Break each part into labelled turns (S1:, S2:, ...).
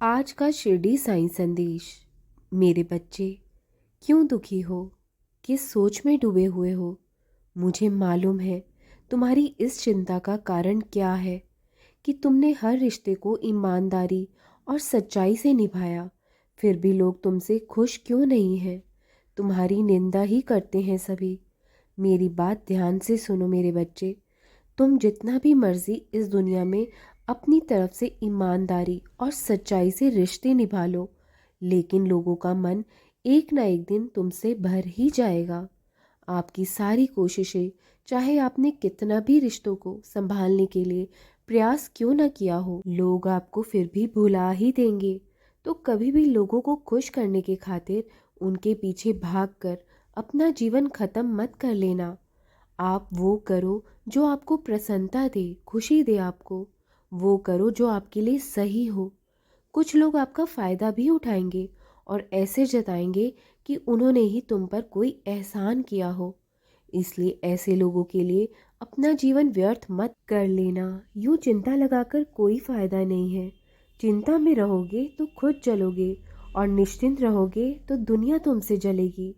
S1: आज का शिरडी साईं संदेश। मेरे बच्चे, क्यों दुखी हो? किस सोच में डूबे हुए हो? मुझे मालूम है तुम्हारी इस चिंता का कारण क्या है कि तुमने हर रिश्ते को ईमानदारी और सच्चाई से निभाया, फिर भी लोग तुमसे खुश क्यों नहीं हैं? तुम्हारी निंदा ही करते हैं सभी। मेरी बात ध्यान से सुनो मेरे बच्चे। तुम जितना भी मर्जी इस दुनिया में अपनी तरफ से ईमानदारी और सच्चाई से रिश्ते निभा लो, लेकिन लोगों का मन एक ना एक दिन तुमसे भर ही जाएगा। आपकी सारी कोशिशें, चाहे आपने कितना भी रिश्तों को संभालने के लिए प्रयास क्यों ना किया हो, लोग आपको फिर भी भुला ही देंगे। तो कभी भी लोगों को खुश करने के खातिर उनके पीछे भागकर अपना जीवन खत्म मत कर लेना। आप वो करो जो आपको प्रसन्नता दे, खुशी दे आपको। वो करो जो आपके लिए सही हो। कुछ लोग आपका फ़ायदा भी उठाएंगे और ऐसे जताएंगे कि उन्होंने ही तुम पर कोई एहसान किया हो। इसलिए ऐसे लोगों के लिए अपना जीवन व्यर्थ मत कर लेना। यूँ चिंता लगाकर कोई फ़ायदा नहीं है। चिंता में रहोगे तो खुद जलोगे, और निश्चिंत रहोगे तो दुनिया तुमसे जलेगी।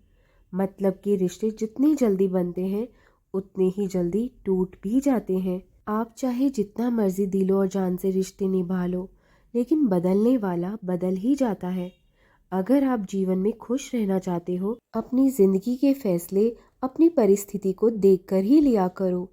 S1: मतलब के रिश्ते जितनी जल्दी बनते हैं उतने ही जल्दी टूट भी जाते हैं। आप चाहे जितना मर्जी दिलो और जान से रिश्ते निभा लो, लेकिन बदलने वाला बदल ही जाता है। अगर आप जीवन में खुश रहना चाहते हो, अपनी जिंदगी के फैसले अपनी परिस्थिति को देखकर ही लिया करो।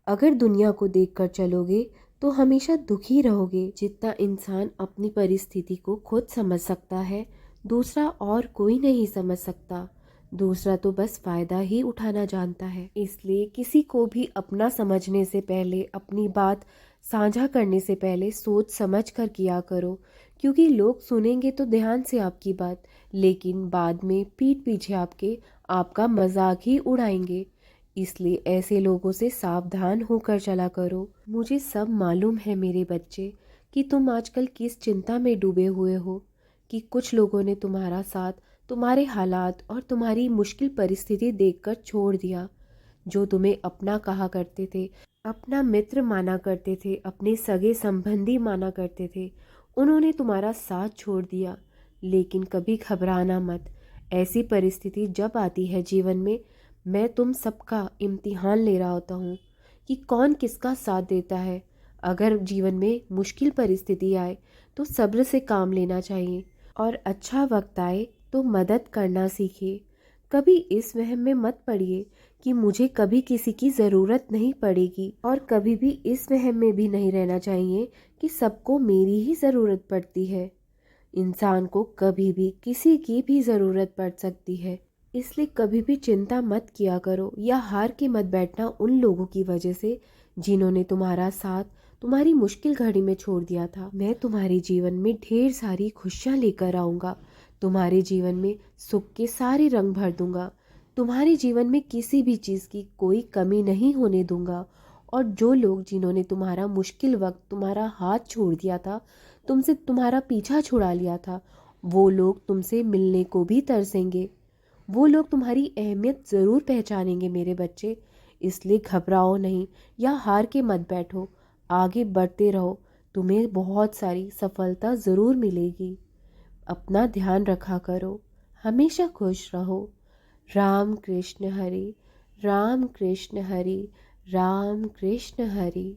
S1: अगर दुनिया को देखकर चलोगे तो हमेशा दुखी रहोगे। जितना इंसान अपनी परिस्थिति को खुद समझ सकता है, दूसरा और कोई नहीं समझ सकता। दूसरा तो बस फायदा ही उठाना जानता है। इसलिए किसी को भी अपना समझने से पहले, अपनी बात साझा करने से पहले सोच समझ कर किया करो, क्योंकि लोग सुनेंगे तो ध्यान से आपकी बात, लेकिन बाद में पीठ पीछे आपका मजाक ही उड़ाएंगे। इसलिए ऐसे लोगों से सावधान होकर चला करो। मुझे सब मालूम है मेरे बच्चे कि तुम आजकल किस चिंता में डूबे हुए हो, कि कुछ लोगों ने तुम्हारा साथ, तुम्हारे हालात और तुम्हारी मुश्किल परिस्थिति देखकर छोड़ दिया। जो तुम्हें अपना कहा करते थे, अपना मित्र माना करते थे, अपने सगे संबंधी माना करते थे, उन्होंने तुम्हारा साथ छोड़ दिया। लेकिन कभी घबराना मत। ऐसी परिस्थिति जब आती है जीवन में, मैं तुम सबका इम्तिहान ले रहा होता हूँ कि कौन किसका साथ देता है। अगर जीवन में मुश्किल परिस्थिति आए तो सब्र से काम लेना चाहिए, और अच्छा वक्त आए तो मदद करना सीखिए। कभी इस वहम में मत पड़िए कि मुझे कभी किसी की ज़रूरत नहीं पड़ेगी, और कभी भी इस वहम में भी नहीं रहना चाहिए कि सबको मेरी ही ज़रूरत पड़ती है। इंसान को कभी भी किसी की भी ज़रूरत पड़ सकती है। इसलिए कभी भी चिंता मत किया करो या हार के मत बैठना उन लोगों की वजह से जिन्होंने तुम्हारा साथ तुम्हारी मुश्किल घड़ी में छोड़ दिया था। मैं तुम्हारे जीवन में ढेर सारी खुशियाँ लेकर आऊँगा। तुम्हारे जीवन में सुख के सारे रंग भर दूंगा। तुम्हारे जीवन में किसी भी चीज़ की कोई कमी नहीं होने दूंगा। और जो लोग, जिन्होंने तुम्हारा मुश्किल वक्त, तुम्हारा हाथ छोड़ दिया था, तुमसे तुम्हारा पीछा छुड़ा लिया था, वो लोग तुमसे मिलने को भी तरसेंगे। वो लोग तुम्हारी अहमियत ज़रूर पहचानेंगे मेरे बच्चे। इसलिए घबराओ नहीं या हार के मत बैठो। आगे बढ़ते रहो, तुम्हें बहुत सारी सफलता ज़रूर मिलेगी। अपना ध्यान रखा करो, हमेशा खुश रहो। राम कृष्ण हरि, राम कृष्ण हरि, राम कृष्ण हरि।